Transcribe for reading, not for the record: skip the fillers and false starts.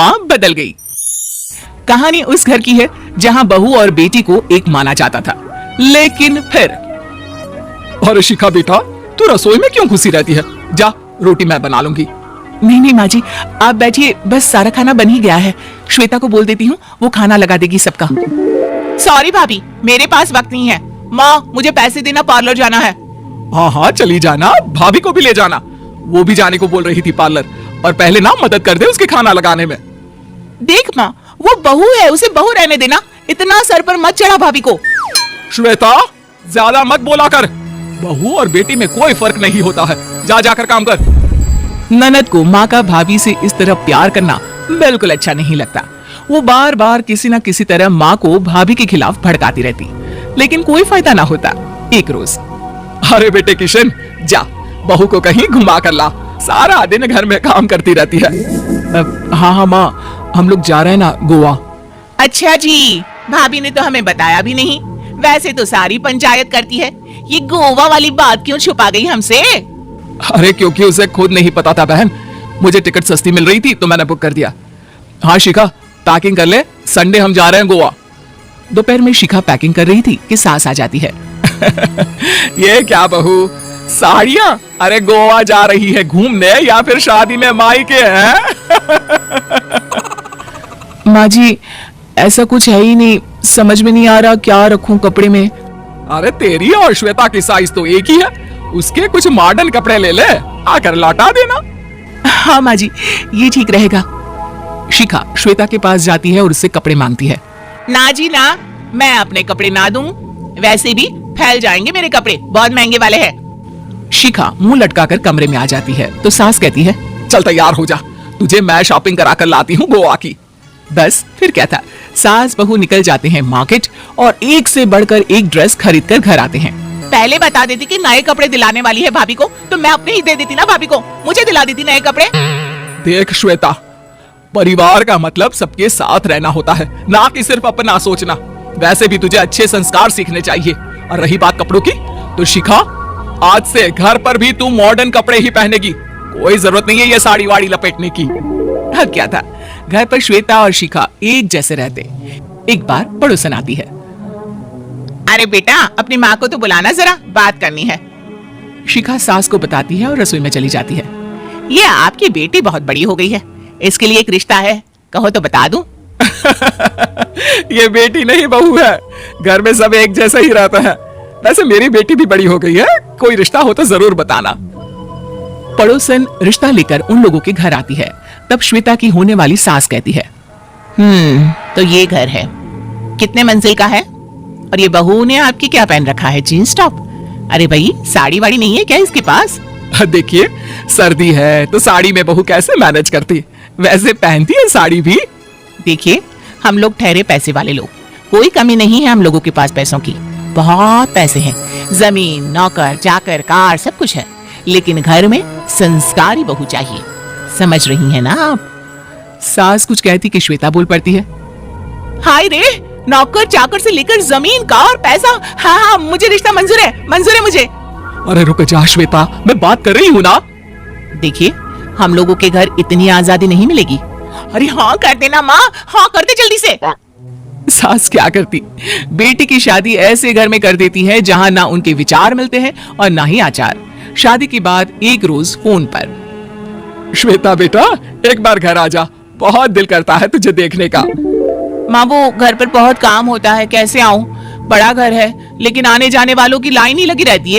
माँ बदल गई। कहानी उस घर की है जहाँ बहू और बेटी को एक माना जाता था, लेकिन फिर अरे शिखा बेटा, तू रसोई में क्यों घुसी रहती है? जा, रोटी मैं बना लूंगी। नहीं नहीं माँ जी, आप बैठिए, बस सारा खाना बन ही गया है। श्वेता को बोल देती हूँ, वो खाना लगा देगी सबका। सॉरी भाभी, मेरे पास वक्त नहीं है। माँ, मुझे पैसे देना, पार्लर जाना है। हाँ हाँ चली जाना, भाभी को भी ले जाना। वो भी जाने को बोल रही थी पार्लर, और पहले ना मदद कर दे उसके खाना लगाने में। देख माँ, वो बहू है, उसे बहू रहने देना, इतना सर पर मत चढ़ा भाभी को। श्वेता, ज्यादा मत बोला कर। बहू और बेटी में कोई फर्क नहीं होता है। जा जाकर काम कर। ननद को माँ का भाभी से इस तरह प्यार करना बिल्कुल अच्छा नहीं लगता। वो बार बार किसी न किसी तरह माँ को भाभी के खिलाफ भड़काती रहती, लेकिन कोई फायदा ना होता। एक रोज, अरे बेटे किशन, जा बहू को कहीं घुमा कर ला, सारा दिन घर में काम करती रहती है। हाँ हाँ माँ, हम लोग जा रहे हैं ना गोवा। अच्छा जी, भाभी ने तो हमें बताया भी नहीं। वैसे तो सारी पंचायत करती है, ये गोवा वाली बात क्यों छुपा गई हमसे? अरे क्योंकि उसे खुद नहीं पता था बहन। मुझे टिकट सस्ती मिल रही थी तो मैंने बुक कर दिया। हाँ शिखा, पैकिंग कर ले, संडे हम जा रहे हैं गोवा। दोपहर में शिखा पैकिंग कर रही थी कि सास आ जाती है। ये क्या बहू, साड़ियाँ? अरे गोवा जा रही है घूमने या फिर शादी में मायके हैं? माँ जी, ऐसा कुछ है ही नहीं, समझ में नहीं आ रहा क्या रखूं कपड़े में। अरे तेरी और श्वेता की साइज तो एक ही है, उसके कुछ मॉडर्न कपड़े ले ले, आकर लौटा देना। हाँ माँ जी, ये ठीक रहेगा। शिखा श्वेता के पास जाती है और उससे कपड़े मांगती है। ना जी ना, मैं अपने कपड़े ना दूं, वैसे भी फैल जाएंगे मेरे कपड़े, बहुत महंगे वाले हैं। शिखा मुंह लटकाकर कमरे में आ जाती है तो सास कहती है, चल तैयार हो जा, तुझे मैं शॉपिंग करा कर लाती हूँ गोवा की। बस फिर क्या था, सास बहू निकल जाते हैं मार्केट और एक से बढ़कर एक ड्रेस खरीद कर घर आते हैं। पहले बता देती कि नए कपड़े दिलाने वाली है भाभी को, तो मैं अपने ही दे देती ना भाभी को, मुझे दिला देती नए कपड़े। देख श्वेता, परिवार का मतलब सबके साथ रहना होता है, ना कि सिर्फ अपना सोचना। वैसे भी तुझे अच्छे संस्कार सीखने चाहिए। और रही बात कपड़ों की, तो शिखा, आज से घर पर भी तू मॉडर्न कपड़े ही पहनेगी, कोई जरूरत नहीं है ये साड़ी वाड़ी लपेटने की। हाँ क्या था, घर पर श्वेता और शिखा एक जैसे रहते। एक बार पड़ोसन आती है। अरे बेटा, अपनी माँ को तो बुलाना, जरा बात करनी है। शिखा सास को बताती है और रसोई में चली जाती है। ये आपकी बेटी बहुत बड़ी हो गई है, इसके लिए एक रिश्ता है, कहो तो बता दूं। ये बेटी नहीं बहू है, घर में सब एक जैसा ही रहता है। वैसे मेरी बेटी भी बड़ी हो गई है, कोई रिश्ता हो तो जरूर बताना। पड़ोसन रिश्ता लेकर उन लोगों के घर आती है। तब श्वेता की होने वाली सास कहती है, तो ये घर है, कितने मंजिल का है? और ये बहू ने आपकी क्या पहन रखा है, जीन्स टॉप? अरे भाई, साड़ी वाड़ी नहीं है क्या इसके पास? देखिए, सर्दी है तो साड़ी में बहू कैसे मैनेज करती, वैसे पहनती है साड़ी भी। देखिए, हम लोग ठहरे पैसे वाले लोग, कोई कमी नहीं है हम लोगों के पास पैसों की, बहुत पैसे हैं, जमीन, नौकर चाकर, कार, सब कुछ है, लेकिन घर में संस्कारी बहू चाहिए, समझ रही हैं ना आप? सास कुछ कहती कि श्वेता बोल पड़ती है, हाय रे, नौकर चाकर से लेकर जमीन, कार, पैसा, हाँ हाँ, मुझे रिश्ता मंजूर है, मंजूर है मुझे। अरे रुक जा श्वेता, मैं बात कर रही हूँ ना। देखिए, हम लोगों के घर इतनी आजादी नहीं मिलेगी। अरे हाँ कर देना माँ, हाँ कर दे जल्दी से। सास क्या करती, बेटी की शादी ऐसे घर में कर देती है जहाँ ना उनके विचार मिलते हैं और ना ही आचार। शादी के बाद एक रोज फोन पर, श्वेता बेटा, एक बार घर आ जा, बहुत दिल करता है तुझे देखने का। माँ, वो घर पर बहुत काम होता है, कैसे आऊँ? बड़ा घर है, लेकिन आने जाने वालों की लाइन ही लगी रहती है।